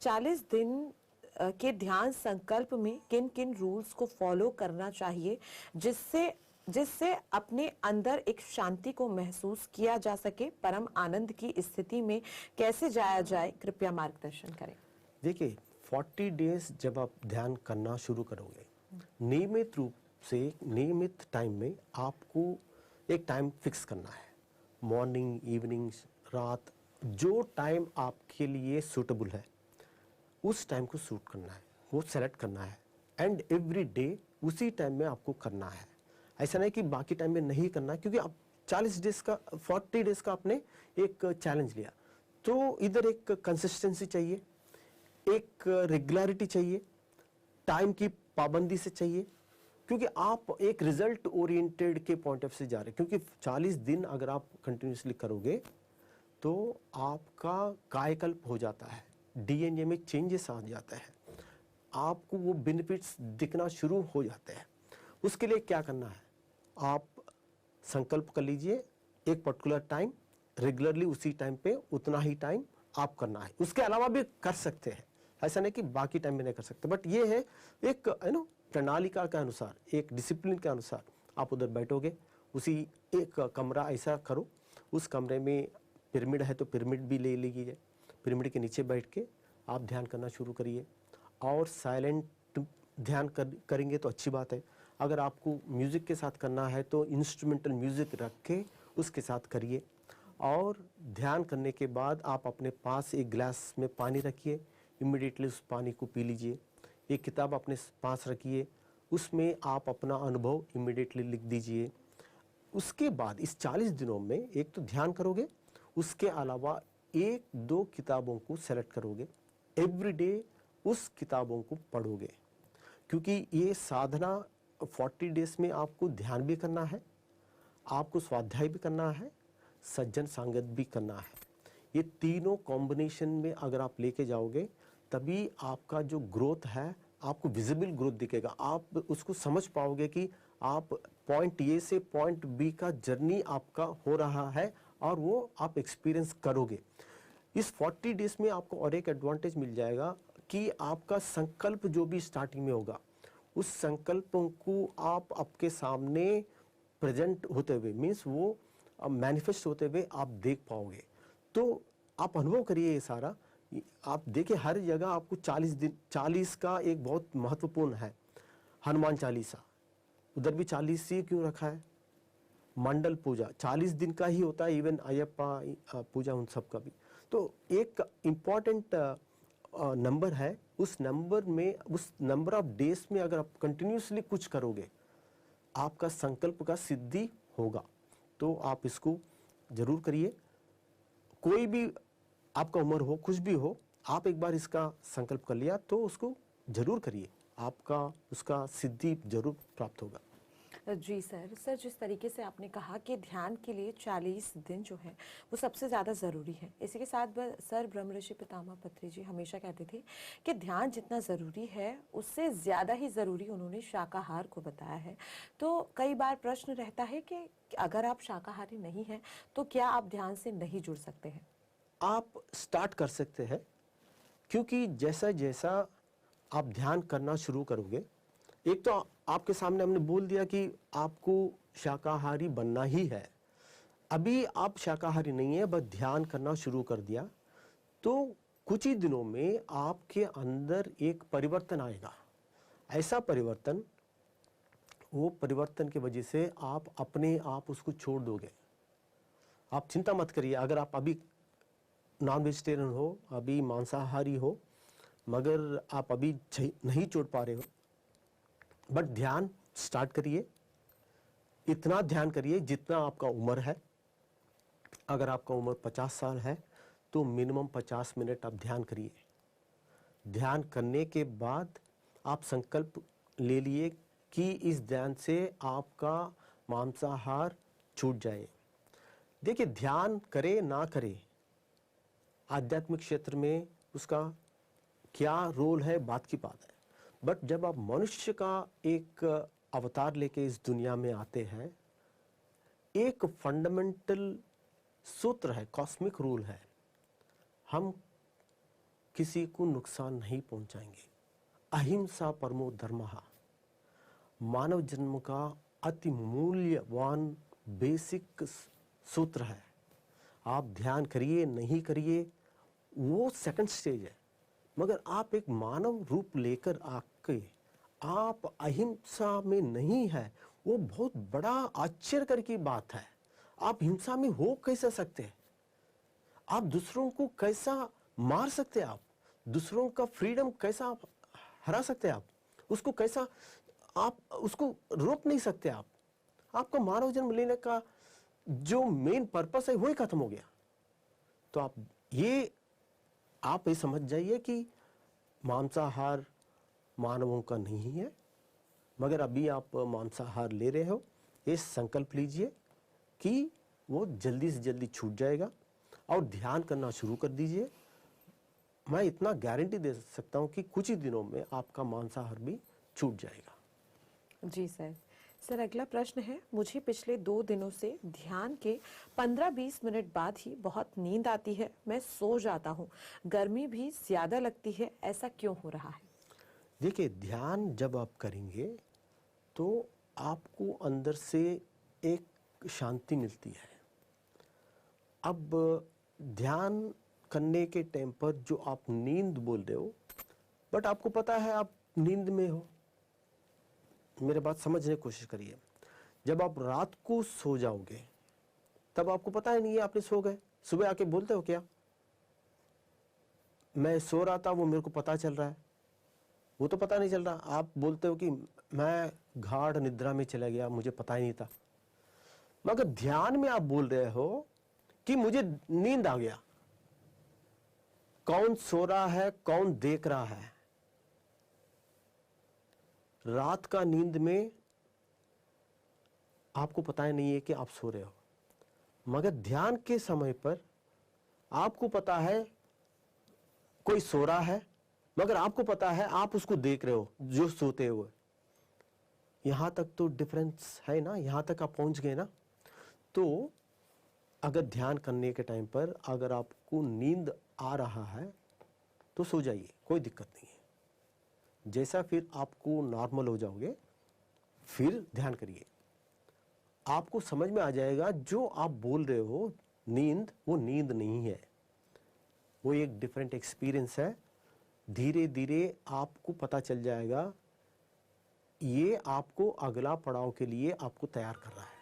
40 दिन के ध्यान संकल्प में किन किन रूल्स को फॉलो करना चाहिए जिससे जिससे अपने अंदर एक शांति को महसूस किया जा सके, परम आनंद की स्थिति में कैसे जाया जाए, कृपया मार्गदर्शन करें। देखिए 40 डेज जब आप ध्यान करना शुरू करोगे, नियमित रूप से नियमित टाइम में आपको एक टाइम फिक्स करना है। मॉर्निंग, इवनिंग, रात, जो टाइम आपके लिए सूटेबल है उस टाइम को सूट करना है, वो सेलेक्ट करना है एंड एवरी डे उसी टाइम में आपको करना है। ऐसा नहीं कि बाकी टाइम में नहीं करना, क्योंकि आप 40 डेज का 40 डेज का आपने एक चैलेंज लिया, तो इधर एक कंसिस्टेंसी चाहिए, एक रेगुलरिटी चाहिए, टाइम की पाबंदी से चाहिए, क्योंकि आप एक रिजल्ट ओरिएंटेड के पॉइंट ऑफ से जा रहे हैं। क्योंकि 40 दिन अगर आप कंटिन्यूसली करोगे तो आपका कायाकल्प हो जाता है, डीएनए में चेंजेस आ जाता है, आपको वो बेनिफिट्स दिखना शुरू हो जाते हैं। उसके लिए क्या करना है, आप संकल्प कर लीजिए एक पर्टिकुलर टाइम, रेगुलरली उसी टाइम पे उतना ही टाइम आप करना है। उसके अलावा भी कर सकते हैं, ऐसा नहीं कि बाकी टाइम में नहीं कर सकते, बट ये है एक प्रणालिका के अनुसार, एक डिसिप्लिन के अनुसार आप उधर बैठोगे। उसी एक कमरा ऐसा करो, उस कमरे में पिरामिड है तो पिरामिड भी ले लीजिए, पिरामिड के नीचे बैठ के आप ध्यान करना शुरू करिए। और साइलेंट ध्यान करेंगे तो अच्छी बात है। अगर आपको म्यूज़िक के साथ करना है तो इंस्ट्रूमेंटल म्यूज़िक रख के उसके साथ करिए। और ध्यान करने के बाद आप अपने पास एक गिलास में पानी रखिए, इमीडिएटली उस पानी को पी लीजिए। एक किताब अपने पास रखिए, उसमें आप अपना अनुभव इमीडिएटली लिख दीजिए। उसके बाद इस 40 दिनों में एक तो ध्यान करोगे, उसके अलावा 1-2 किताबों को सेलेक्ट करोगे, एवरीडे उस किताबों को पढ़ोगे। क्योंकि ये साधना 40 डेज में आपको ध्यान भी करना है, आपको स्वाध्याय भी करना है, सज्जन संगत भी करना है। ये तीनों कॉम्बिनेशन में अगर आप लेके जाओगे तभी आपका जो ग्रोथ है आपको विजिबल ग्रोथ दिखेगा। आप उसको समझ पाओगे कि आप पॉइंट ए से पॉइंट बी का जर्नी आपका हो रहा है और वो आप एक्सपीरियंस करोगे। इस 40 डेज में आपको और एक एडवांटेज मिल जाएगा कि आपका संकल्प जो भी स्टार्टिंग में होगा उस संकल्पों को आप आपके सामने प्रेजेंट होते हुए, मीन्स वो मैनिफेस्ट होते हुए आप देख पाओगे। तो आप अनुभव करिए ये सारा। आप देखिए हर जगह आपको 40 दिन, 40 का एक बहुत महत्वपूर्ण है। हनुमान चालीसा, उधर भी 40 ही क्यों रखा है। मंडल पूजा 40 दिन का ही होता है, इवन अयप्पा पूजा उन सब का भी। तो एक इम्पॉर्टेंट नंबर है, उस नंबर में, उस नंबर ऑफ डेज में अगर आप कंटिन्यूसली कुछ करोगे आपका संकल्प का सिद्धि होगा। तो आप इसको जरूर करिए। कोई भी आपका उम्र हो, कुछ भी हो, आप एक बार इसका संकल्प कर लिया तो उसको जरूर करिए, आपका उसका सिद्धि जरूर प्राप्त होगा। जी सर, जिस तरीके से आपने कहा कि ध्यान के लिए 40 दिन जो है वो सबसे ज़्यादा ज़रूरी है। इसी के साथ सर ब्रह्मर्षि पितामह पत्री जी हमेशा कहते थे कि ध्यान जितना ज़रूरी है उससे ज़्यादा ही ज़रूरी उन्होंने शाकाहार को बताया है। तो कई बार प्रश्न रहता है कि अगर आप शाकाहारी नहीं हैं तो क्या आप ध्यान से नहीं जुड़ सकते हैं? आप स्टार्ट कर सकते हैं, क्योंकि जैसा जैसा आप ध्यान करना शुरू करोगे, एक तो आपके सामने हमने बोल दिया कि आपको शाकाहारी बनना ही है। अभी आप शाकाहारी नहीं है, बस ध्यान करना शुरू कर दिया तो कुछ ही दिनों में आपके अंदर एक परिवर्तन आएगा। ऐसा परिवर्तन, वो परिवर्तन की वजह से आप अपने आप उसको छोड़ दोगे। आप चिंता मत करिए, अगर आप अभी नॉन वेजिटेरियन हो, अभी मांसाहारी हो, मगर आप अभी नहीं छोड़ पा रहे हो, बट ध्यान स्टार्ट करिए। इतना ध्यान करिए जितना आपका उम्र है। अगर आपका उम्र 50 साल है तो मिनिमम 50 मिनट आप ध्यान करिए। ध्यान करने के बाद आप संकल्प ले लिए कि इस ध्यान से आपका मांसाहार छूट जाए। देखिए ध्यान करे ना करे, आध्यात्मिक क्षेत्र में उसका क्या रोल है बात की बात है, बट जब आप मनुष्य का एक अवतार लेके इस दुनिया में आते हैं, एक फंडामेंटल सूत्र है, कॉस्मिक रूल है। हम किसी को नुकसान नहीं पहुंचाएंगे। अहिंसा परमो धर्मः मानव जन्म का अति मूल्यवान बेसिक सूत्र है। आप ध्यान करिए नहीं करिए वो सेकंड स्टेज है, मगर आप एक मानव रूप लेकर आके आप अहिंसा में नहीं है, वो बहुत बड़ा आश्चर्य की बात है। आप हिंसा में हो कैसे सकते हैं? आप दूसरों को कैसा मार सकते हैं? आप दूसरों का फ्रीडम कैसा हरा सकते हैं? आप उसको कैसा, आप उसको रोक नहीं सकते। आप आपका मानव जन्म लेने का जो मेन पर्पस है वही खत्म हो गया। तो आप ये समझ जाइए कि मांसाहार मानवों का नहीं है, मगर अभी आप मांसाहार ले रहे हो, ये संकल्प लीजिए कि वो जल्दी से जल्दी छूट जाएगा और ध्यान करना शुरू कर दीजिए। मैं इतना गारंटी दे सकता हूँ कि कुछ ही दिनों में आपका मांसाहार भी छूट जाएगा। जी सर। सर अगला प्रश्न है, मुझे पिछले 2 दिनों से ध्यान के 15-20 मिनट बाद ही बहुत नींद आती है, मैं सो जाता हूँ, गर्मी भी ज्यादा लगती है, ऐसा क्यों हो रहा है? देखिए, ध्यान जब आप करेंगे तो आपको अंदर से एक शांति मिलती है। अब ध्यान करने के टाइम पर जो आप नींद बोल रहे हो, बट आपको पता है आप नींद में हो। मेरे बात समझने की कोशिश करिए। जब आप रात को सो जाओगे तब आपको पता ही नहीं है आपने सो गए। सुबह आके बोलते हो क्या मैं सो रहा था, वो मेरे को पता चल रहा है? वो तो पता नहीं चल रहा। आप बोलते हो कि मैं गाढ़ निद्रा में चला गया, मुझे पता ही नहीं था। मगर ध्यान में आप बोल रहे हो कि मुझे नींद आ गया। कौन सो रहा है, कौन देख रहा है? रात का नींद में आपको पता ही नहीं है कि आप सो रहे हो, मगर ध्यान के समय पर आपको पता है कोई सो रहा है, मगर आपको पता है आप उसको देख रहे हो जो सोते हुए। यहां तक तो डिफरेंस है ना, यहां तक आप पहुंच गए ना। तो अगर ध्यान करने के टाइम पर अगर आपको नींद आ रहा है तो सो जाइए, कोई दिक्कत नहीं है। जैसा फिर आपको नॉर्मल हो जाओगे फिर ध्यान करिए, आपको समझ में आ जाएगा जो आप बोल रहे हो नींद, वो नींद नहीं है, वो एक डिफरेंट एक्सपीरियंस है। धीरे धीरे आपको पता चल जाएगा, ये आपको अगला पड़ाव के लिए आपको तैयार कर रहा है।